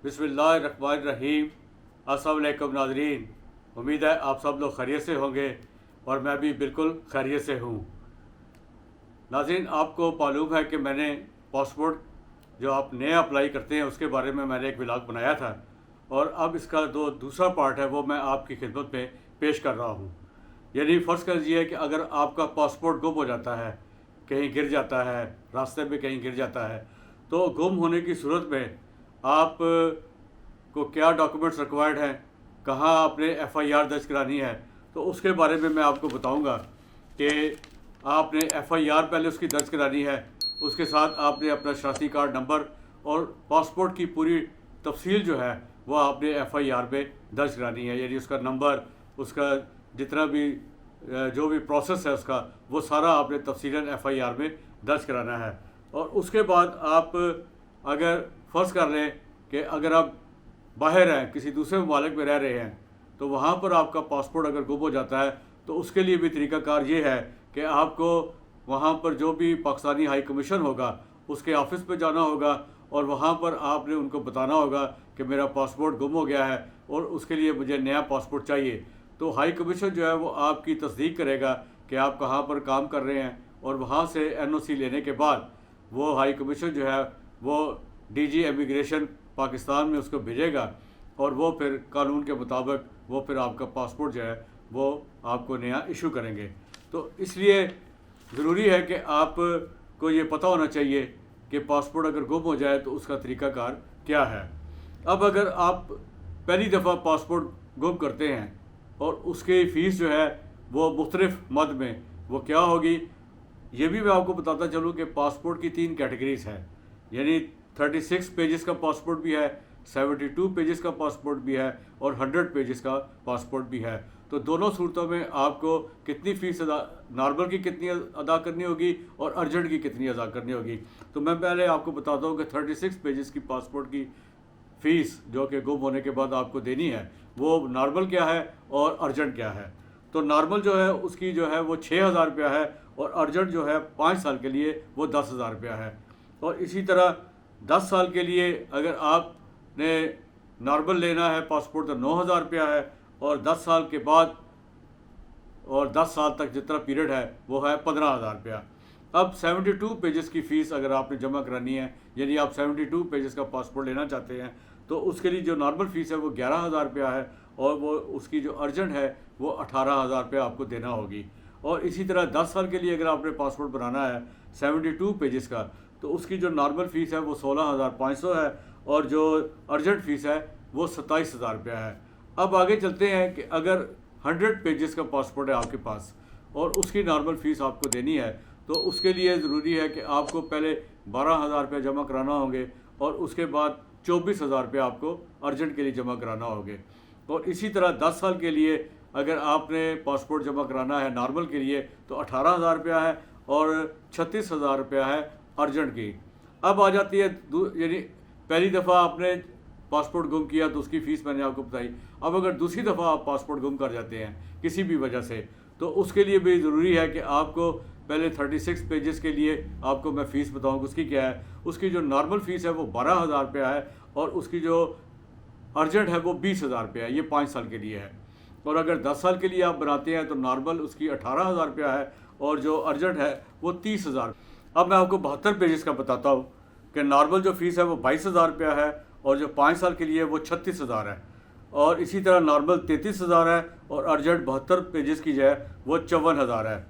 बिस्मिल्लाहिर्रहमानिर्रहीम। अस्सलाम वालेकुम नाज़रीन, उम्मीद है आप सब लोग खैरियत से होंगे और मैं भी बिल्कुल खैरियत से हूँ। नाज़रीन, आपको मालूम है कि मैंने पासपोर्ट जो आप नया अप्लाई करते हैं उसके बारे में मैंने एक व्लॉग बनाया था और अब इसका दूसरा पार्ट है वो मैं आपकी खिदमत में पेश कर रहा हूँ। यानी फ़र्ज़ कर लीजिए कि अगर आपका पासपोर्ट गुम हो जाता है, कहीं गिर जाता है, रास्ते में कहीं गिर जाता है, तो गुम होने की सूरत में आप को क्या डॉक्यूमेंट्स रिक्वायर्ड हैं, कहाँ आपने एफआईआर दर्ज करानी है, तो उसके बारे में मैं आपको बताऊंगा कि आपने एफआईआर पहले उसकी दर्ज करानी है, उसके साथ आपने अपना शनाख्ती कार्ड नंबर और पासपोर्ट की पूरी तफसील जो है वो आपने एफआईआर में दर्ज करानी है। यानी उसका नंबर, उसका जितना भी जो भी प्रोसेस है उसका, वो सारा आपने तफसीलन एफआईआर में दर्ज कराना है। और उसके बाद आप अगर फ़र्ज़ कर लें कि अगर आप बाहर हैं, किसी दूसरे ममालिक में रह रहे हैं, तो वहाँ पर आपका पासपोर्ट अगर गुम हो जाता है तो उसके लिए भी तरीक़ाकार ये है कि आपको वहाँ पर जो भी पाकिस्तानी हाई कमीशन होगा उसके ऑफ़िस पे जाना होगा और वहाँ पर आपने उनको बताना होगा कि मेरा पासपोर्ट गुम हो गया है और उसके लिए मुझे नया पासपोर्ट चाहिए। तो हाई कमीशन जो है वो आपकी तस्दीक करेगा कि आप कहाँ पर काम कर रहे हैं और वहाँ से एनओसी लेने के बाद वो हाई कमीशन जो है वो डीजी इमिग्रेशन पाकिस्तान में उसको भेजेगा और वो फिर कानून के मुताबिक वो फिर आपका पासपोर्ट जो है वो आपको नया इशू करेंगे। तो इसलिए ज़रूरी है कि आपको ये पता होना चाहिए कि पासपोर्ट अगर गुम हो जाए तो उसका तरीक़ाकार क्या है। अब अगर आप पहली दफ़ा पासपोर्ट गुम करते हैं और उसकी फ़ीस जो है वो मुख्तलिफ़ मद में वो क्या होगी, ये भी मैं आपको बताता चलूँ कि पासपोर्ट की 3 कैटेगरीज़ हैं। यानी 36 पेजेस का पासपोर्ट भी है, 72 पेजेस का पासपोर्ट भी है और 100 पेजेस का पासपोर्ट भी है। तो दोनों सूरतों में आपको कितनी फ़ीस नॉर्मल की कितनी अदा करनी होगी और अर्जेंट की कितनी अदा करनी होगी। तो मैं पहले आपको बताता हूँ कि 36 पेजेस की पासपोर्ट की फ़ीस जो कि गुम होने के बाद आपको देनी है वो नॉर्मल क्या है और अर्जेंट क्या है। तो नॉर्मल जो है उसकी जो है वो 6,000 रुपया है और अर्जेंट जो है 5 साल के लिए वो 10,000 रुपया है। और इसी तरह 10 साल के लिए अगर आपने नॉर्मल लेना है पासपोर्ट तो 9,000 रुपया है और 10 साल के बाद और 10 साल तक जितना पीरियड है वो है 15,000 रुपया। अब 72 पेजेस की फ़ीस अगर आपने जमा करानी है, यानी आप 72 पेजेस का पासपोर्ट लेना चाहते हैं, तो उसके लिए जो नॉर्मल फ़ीस है वो 11,000 रुपया है और वो उसकी जो अर्जेंट है वो 18,000 रुपया आपको देना होगी। और इसी तरह 10 साल के लिए अगर आपने पासपोर्ट बनाना है 72 पेजेस का, तो उसकी जो नॉर्मल फ़ीस है वो 16,500 है और जो अर्जेंट फ़ीस है वो 27,000 रुपया है। अब आगे चलते हैं कि अगर 100 पेजेस का पासपोर्ट है आपके पास और उसकी नॉर्मल फ़ीस आपको देनी है, तो उसके लिए ज़रूरी है कि आपको पहले 12,000 रुपये जमा कराना होंगे और उसके बाद 24,000 रुपये आपको अर्जेंट के लिए जमा कराना होंगे। और इसी तरह 10 साल के लिए अगर आपने पासपोर्ट जमा कराना है नॉर्मल के लिए तो 18,000 रुपया है और 36,000 रुपया है अर्जेंट की। अब आ जाती है यानी पहली दफ़ा आपने पासपोर्ट गुम किया तो उसकी फ़ीस मैंने आपको बताई। अब अगर दूसरी दफ़ा आप पासपोर्ट गुम कर जाते हैं किसी भी वजह से, तो उसके लिए भी ज़रूरी है कि आपको पहले 36 पेजेस के लिए आपको मैं फ़ीस बताऊँगा उसकी क्या है। उसकी जो नॉर्मल फ़ीस है वो 12,000 रुपया है और उसकी जो अर्जेंट है वो 20,000 रुपया है, ये 5 साल के लिए है। और अगर 10 साल के लिए आप बनाते हैं तो नॉर्मल उसकी 18,000 रुपया है और जो अर्जेंट है वो 30,000। अब मैं आपको 72 पेजेस का बताता हूँ कि नॉर्मल जो फ़ीस है वो 22,000 रुपया है और जो 5 साल के लिए वो 36,000 है और इसी तरह नॉर्मल 33,000 है और अर्जेंट 72 पेजेस की जो है वो 54,000 है।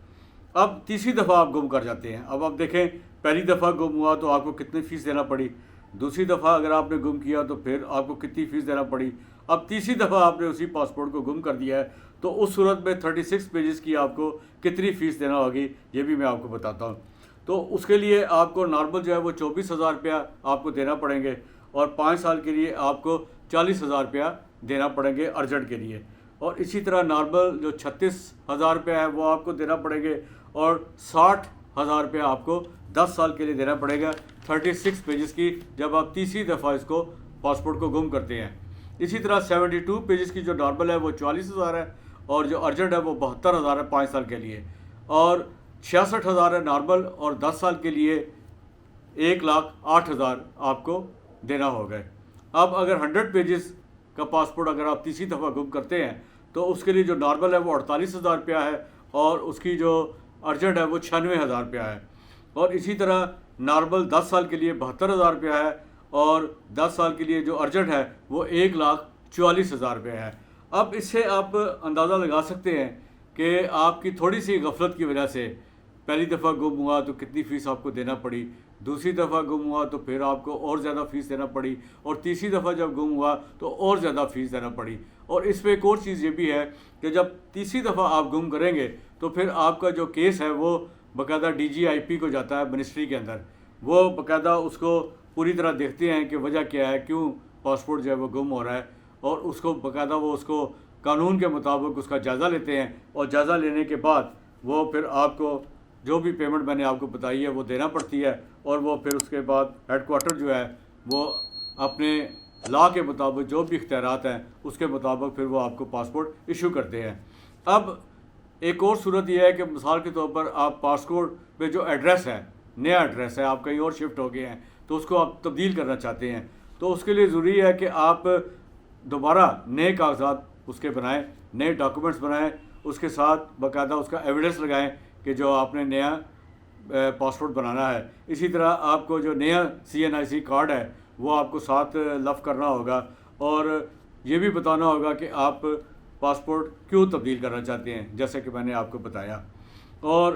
अब तीसरी दफ़ा आप गुम कर जाते हैं। अब आप देखें, पहली दफ़ा गुम हुआ तो आपको कितनी फ़ीस देना पड़ी, दूसरी दफ़ा अगर आपने गुम किया तो फिर आपको कितनी फ़ीस देना पड़ी, अब तीसरी दफ़ा आपने उसी पासपोर्ट को गुम कर दिया है तो उस सूरत में 36 पेजेस की आपको कितनी फ़ीस देना होगी ये भी मैं आपको बताता हूँ। तो उसके लिए आपको नॉर्मल जो है वो 24,000 रुपया आपको देना पड़ेंगे और 5 साल के लिए आपको 40,000 रुपया देना पड़ेंगे अर्जेंट के लिए। और इसी तरह नॉर्मल जो 36,000 रुपया है वो आपको देना पड़ेंगे और 60,000 रुपया आपको 10 साल के लिए देना पड़ेगा 36 पेजेस की, जब आप तीसरी दफ़ा इसको पासपोर्ट को गुम करते हैं। इसी तरह 72 पेजेस की जो नॉर्मल है वो 40,000 है और जो अर्जेंट है वो 72,000 है 5 साल के लिए और 66,000 है नॉर्मल और 10 साल के लिए 1,08,000 आपको देना होगा। اب اگر 100 پیجز کا پاسپورٹ اگر آپ تیسری دفعہ گم کرتے ہیں تو اس کے لیے جو نارمل ہے وہ 48,000 روپیہ ہے، اور اس کی جو ارجنٹ ہے وہ 96,000 روپیہ ہے، اور اسی طرح نارمل 10 سال کے لیے 72,000 روپیہ ہے، اور 10 سال کے لیے جو ارجنٹ ہے وہ 1,44,000 روپیہ ہے۔ اب اس سے آپ اندازہ لگا سکتے ہیں کہ آپ کی تھوڑی سی غفلت کی وجہ سے پہلی دفعہ گم ہوا تو کتنی فیس آپ کو دینا پڑی، دوسری دفعہ گم ہوا تو پھر آپ کو اور زیادہ فیس دینا پڑی، اور تیسری دفعہ جب گم ہوا تو اور زیادہ فیس دینا پڑی۔ اور اس میں ایک اور چیز یہ بھی ہے کہ جب تیسری دفعہ آپ گم کریں گے تو پھر آپ کا جو کیس ہے وہ باقاعدہ DGIP کو جاتا ہے منسٹری کے اندر، وہ باقاعدہ اس کو پوری طرح دیکھتے ہیں کہ وجہ کیا ہے، کیوں پاسپورٹ جو ہے وہ گم ہو رہا ہے، اور اس کو باقاعدہ وہ اس کو قانون کے مطابق اس کا جائزہ لیتے ہیں، اور جائزہ لینے کے بعد وہ پھر آپ کو جو بھی پیمنٹ میں نے آپ کو بتائی ہے وہ دینا پڑتی ہے، اور وہ پھر اس کے بعد ہیڈ کوارٹر جو ہے وہ اپنے لا کے مطابق جو بھی اختیارات ہیں اس کے مطابق پھر وہ آپ کو پاسپورٹ ایشو کرتے ہیں۔ اب ایک اور صورت یہ ہے کہ مثال کے طور پر آپ پاسپورٹ پہ جو ایڈریس ہے، نیا ایڈریس ہے، آپ کہیں اور شفٹ ہو گئے ہیں تو اس کو آپ تبدیل کرنا چاہتے ہیں، تو اس کے لیے ضروری ہے کہ آپ دوبارہ نئے کاغذات اس کے بنائیں، نئے ڈاکومنٹس بنائیں، اس کے ساتھ باقاعدہ اس کا ایویڈنس لگائیں کہ جو آپ نے نیا پاسپورٹ بنانا ہے۔ اسی طرح آپ کو جو نیا CNIC کارڈ ہے وہ آپ کو ساتھ لف کرنا ہوگا، اور یہ بھی بتانا ہوگا کہ آپ پاسپورٹ کیوں تبدیل کرنا چاہتے ہیں، جیسے کہ میں نے آپ کو بتایا۔ اور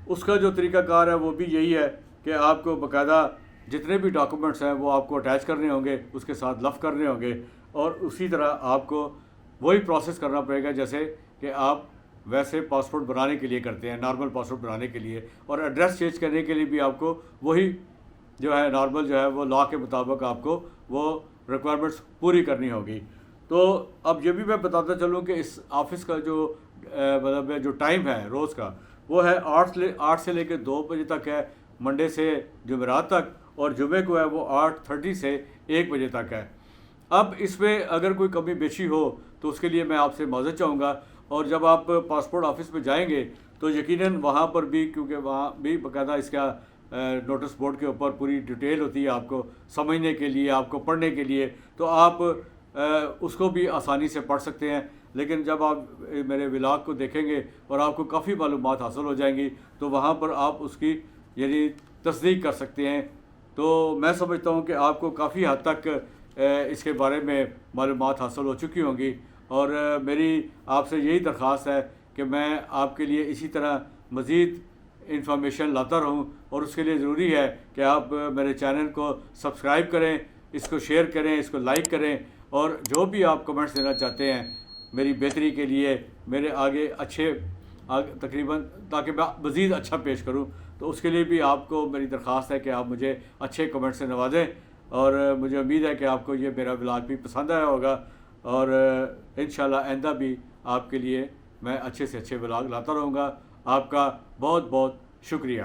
اس کا جو طریقہ کار ہے وہ بھی یہی ہے کہ آپ کو باقاعدہ جتنے بھی ڈاکومنٹس ہیں وہ آپ کو اٹیچ کرنے ہوں گے، اس کے ساتھ لف کرنے ہوں گے، اور اسی طرح آپ کو وہی پروسیس کرنا پڑے گا جیسے کہ آپ ویسے پاسپورٹ بنانے کے لیے کرتے ہیں، نارمل پاسپورٹ بنانے کے لیے، اور ایڈریس چینج کرنے کے لیے بھی آپ کو وہی جو ہے نارمل جو ہے وہ لا کے مطابق آپ کو وہ ریکوائرمنٹس پوری کرنی ہوگی۔ تو اب یہ بھی میں بتاتا چلوں کہ اس آفس کا جو مطلب جو ٹائم ہے روز کا وہ ہے 8 سے لے کے 2 بجے تک ہے، منڈے سے جمعرات تک، اور جمعے کو ہے وہ 8:30 سے 1 بجے تک ہے۔ اب اس میں اگر کوئی کمی بیشی ہو تو اس کے لیے میں آپ سے معذرت چاہوں گا، اور جب آپ پاسپورٹ آفس میں جائیں گے تو یقیناً وہاں پر بھی، کیونکہ وہاں بھی باقاعدہ اس کا نوٹس بورڈ کے اوپر پوری ڈیٹیل ہوتی ہے آپ کو سمجھنے کے لیے، آپ کو پڑھنے کے لیے، تو آپ اس کو بھی آسانی سے پڑھ سکتے ہیں۔ لیکن جب آپ میرے ولاگ کو دیکھیں گے اور آپ کو کافی معلومات حاصل ہو جائیں گی تو وہاں پر آپ اس کی یعنی تصدیق کر سکتے ہیں۔ تو میں سمجھتا ہوں کہ آپ کو کافی حد تک اس کے بارے میں معلومات حاصل ہو چکی ہوں گی، اور میری آپ سے یہی درخواست ہے کہ میں آپ کے لیے اسی طرح مزید انفارمیشن لاتا رہوں، اور اس کے لیے ضروری ہے کہ آپ میرے چینل کو سبسکرائب کریں، اس کو شیئر کریں، اس کو لائک کریں، اور جو بھی آپ کمنٹس دینا چاہتے ہیں میری بہتری کے لیے، میرے آگے تقریباً تاکہ میں مزید اچھا پیش کروں، تو اس کے لیے بھی آپ کو میری درخواست ہے کہ آپ مجھے اچھے کمنٹ سے نوازیں، اور مجھے امید ہے کہ آپ کو یہ میرا ولاگ بھی پسند آیا ہوگا، اور انشاءاللہ آئندہ بھی آپ کے لیے میں اچھے سے اچھے ولاگ لاتا رہوں گا۔ آپ کا بہت بہت شکریہ۔